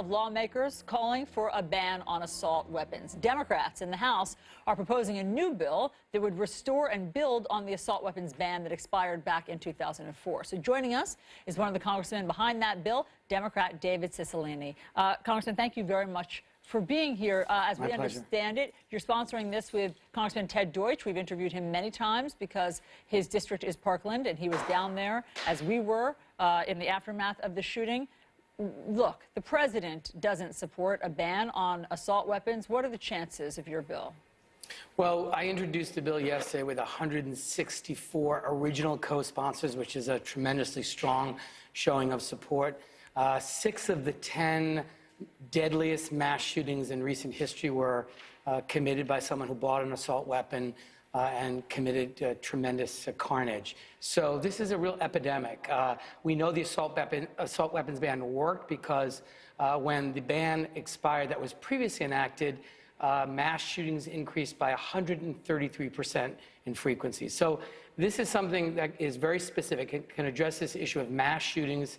of lawmakers calling for a ban on assault weapons. Democrats in the House are proposing a new bill that would restore and build on the assault weapons ban that expired back in 2004. So joining us is one of the congressmen behind that bill, Democrat David Cicilline. Congressman, thank you very much for being here. As we understand it, you're sponsoring this with Congressman Ted Deutsch. We've interviewed him many times because his district is Parkland, and he was down there, as we were, in the aftermath of the shooting. Look, the president doesn't support a ban on assault weapons. What are the chances of your bill? Well, I introduced the bill yesterday with 164 original co-sponsors, which is a tremendously strong showing of support. 6 of the 10 deadliest mass shootings in recent history were committed by someone who bought an assault weapon and committed tremendous carnage. So this is a real epidemic. We know the assault weapons ban worked because when the ban expired that was previously enacted, mass shootings increased by 133% in frequency. So this is something that is very specific. It can address this issue of mass shootings,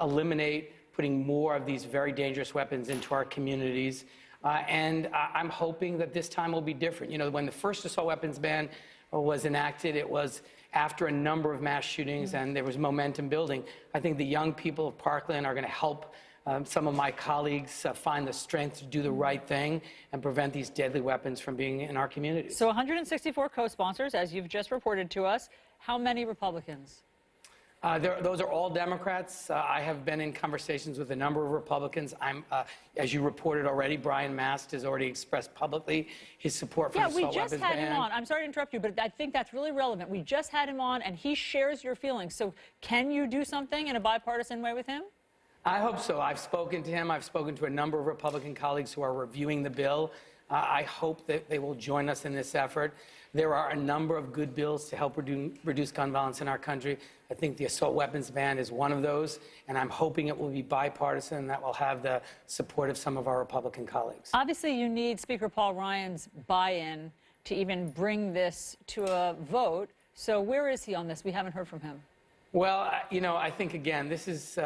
eliminate putting more of these very dangerous weapons into our communities. And I'm hoping that this time will be different. You know, when the first assault weapons ban was enacted, it was after a number of mass shootings and there was momentum building. I think the young people of Parkland are going to help some of my colleagues find the strength to do the right thing and prevent these deadly weapons from being in our communities. So 164 co-sponsors, as you've just reported to us. How many Republicans? Those are all Democrats. I have been in conversations with a number of Republicans. As you reported already, Brian Mast has already expressed publicly his support for the assault weapons ban. Yeah, we just had him on. I'm sorry to interrupt you, but I think that's really relevant. We just had him on, and he shares your feelings. So can you do something in a bipartisan way with him? I hope so. I've spoken to him. I've spoken to a number of Republican colleagues who are reviewing the bill. I hope that they will join us in this effort. There are a number of good bills to help reduce gun violence in our country. I think the assault weapons ban is one of those, and I'm hoping it will be bipartisan and that will have the support of some of our Republican colleagues. Obviously, you need Speaker Paul Ryan's buy-in to even bring this to a vote. So where is he on this? We haven't heard from him. Well, you know, I think, again, this is,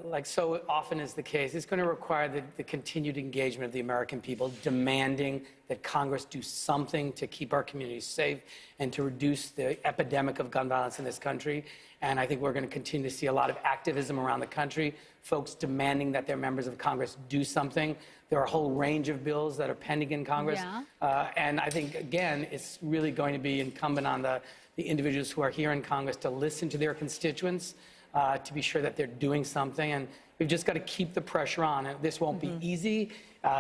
like so often is the case, it's going to require the continued engagement of the American people, demanding that Congress do something to keep our communities safe and to reduce the epidemic of gun violence in this country. And I think we're going to continue to see a lot of activism around the country, folks demanding that their members of Congress do something. There are a whole range of bills that are pending in Congress. Yeah. And I think, again, it's really going to be incumbent on the individuals who are here in Congress to listen to their constituents, to be sure that they're doing something. And we've just got to keep the pressure on. And this won't be easy.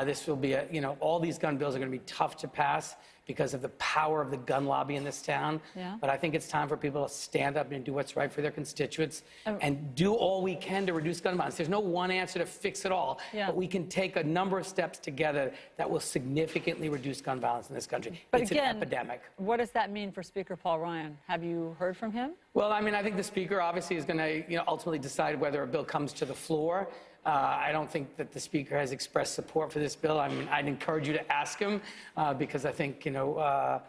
This will be, you know, all these gun bills are going to be tough to pass because of the power of the gun lobby in this town. Yeah. But I think it's time for people to stand up and do what's right for their constituents and do all we can to reduce gun violence. There's no one answer to fix it all, but we can take a number of steps together that will significantly reduce gun violence in this country. But it's again, an epidemic. What does that mean for Speaker Paul Ryan? Have you heard from him? Well, I mean, I think the Speaker obviously is going to, you know, ultimately decide whether a bill comes to the floor. I don't think that the Speaker has expressed support for this bill. I mean, I'd encourage you to ask him because I think, you know,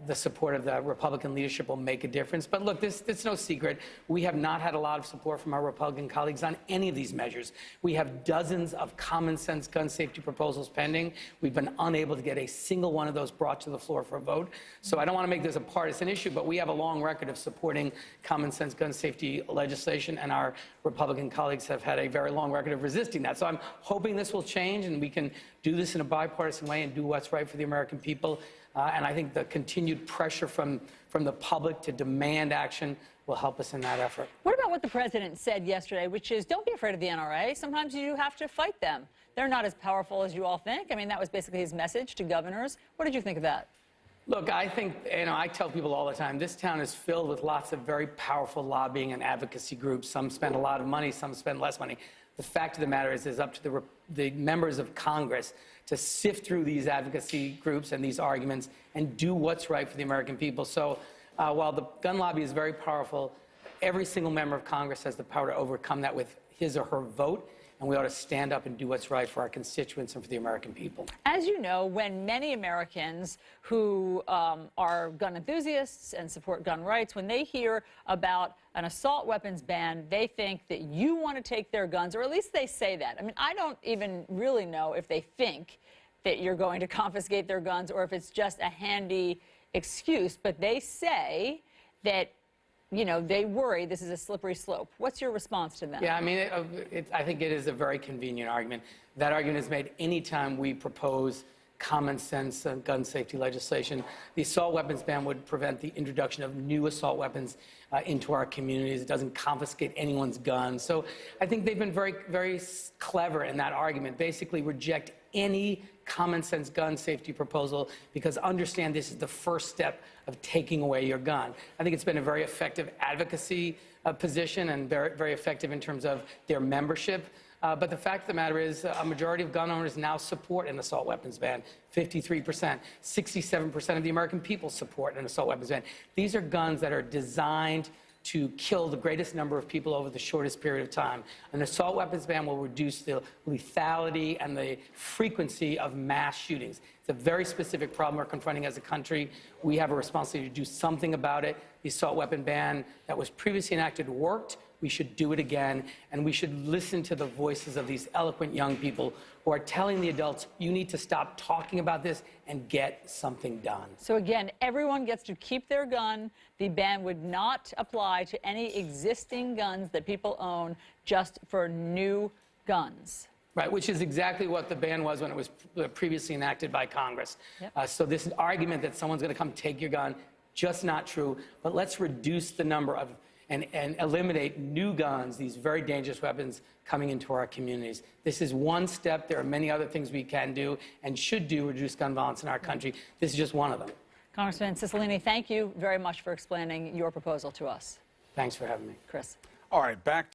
the support of the Republican leadership will make a difference. But look, it's no secret. We have not had a lot of support from our Republican colleagues on any of these measures. We have dozens of common sense gun safety proposals pending. We've been unable to get a single one of those brought to the floor for a vote. So I don't want to make this a partisan issue, but we have a long record of supporting common sense gun safety legislation, and our Republican colleagues have had a very long record of resisting that. So I'm hoping this will change and we can do this in a bipartisan way and do what's right for the American people. And I think the continued pressure from the public to demand action will help us in that effort. What about what the president said yesterday, which is don't be afraid of the NRA. Sometimes you have to fight them. They're not as powerful as you all think. I mean, that was basically his message to governors. What did you think of that? Look, I think, you know, I tell people all the time, this town is filled with lots of very powerful lobbying and advocacy groups. Some spend a lot of money, some spend less money. The fact of the matter is it's up to the members of Congress to sift through these advocacy groups and these arguments and do what's right for the American people. So while the gun lobby is very powerful, every single member of Congress has the power to overcome that with his or her vote. and we ought to stand up and do what's right for our constituents and for the American people. As you know, when many Americans who are gun enthusiasts and support gun rights, when they hear about an assault weapons ban, they think that you want to take their guns, or at least they say that. I mean, I don't even really know if they think that you're going to confiscate their guns or if it's just a handy excuse, but they say that, you know, they worry this is a slippery slope. What's your response to that? Yeah, I mean, I think it is a very convenient argument. That argument is made any time we propose common sense gun safety legislation. The assault weapons ban would prevent the introduction of new assault weapons into our communities. It doesn't confiscate anyone's guns. So I think they've been very, very clever in that argument. Basically reject any common sense gun safety proposal because understand this is the first step of taking away your gun. I think it's been a very effective advocacy position and very, very effective in terms of their membership. But the fact of the matter is a majority of gun owners now support an assault weapons ban, 53%. 67% of the American people support an assault weapons ban. These are guns that are designed to kill the greatest number of people over the shortest period of time. An assault weapons ban will reduce the lethality and the frequency of mass shootings. It's a very specific problem we're confronting as a country. We have a responsibility to do something about it. The assault weapon ban that was previously enacted worked. We should do it again, and we should listen to the voices of these eloquent young people who are telling the adults, you need to stop talking about this and get something done. So again, everyone gets to keep their gun. The ban would not apply to any existing guns that people own, just for new guns. Right, which is exactly what the ban was when it was previously enacted by Congress. Yep. So this argument that someone's going to come take your gun, just not true. But let's reduce the number of and eliminate new guns, these very dangerous weapons coming into our communities. This is one step. There are many other things we can do and should do to reduce gun violence in our country. This is just one of them. Congressman Cicilline, thank you very much for explaining your proposal to us. Thanks for having me. Chris. All right, back